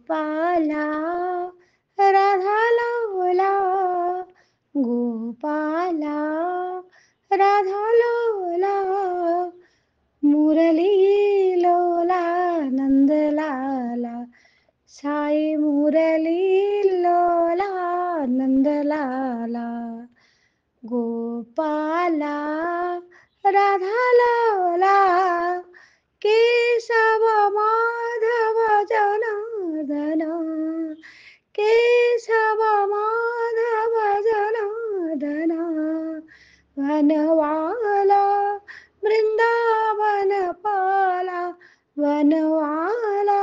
गोपाला राधा लाला गोपाला राधा लाला मुरली लोला नंदलाला साई मुरली लोला नंदलाला गोपाला राधा लाला केशव माधव जनार्दन केशव माधव जनार्दन वनवाला वृंदावन पाला वनवाला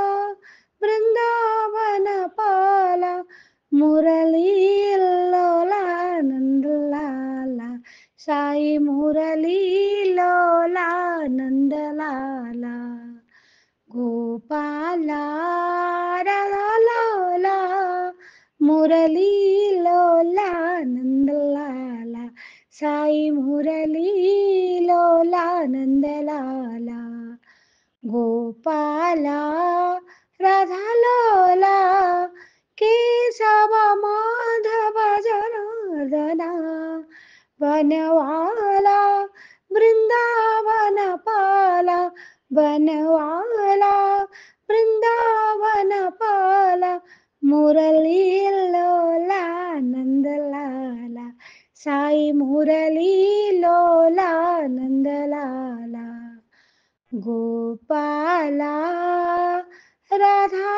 वृंदावन पाला मुरली लोला नंदलाला साई मुरली लोला नंदलाला गोपाला राधा लाला मुरली लोला नंदलाला साई मुरली लोला नंदलाला गोपाला राधा लोला केशव माधव जनार्दना वनवाला वृंदावन पाला वनवाला वृंदावन पाला मुरली लोला नंदलाला साई मुरली लोला नंदलाला गोपाला राधा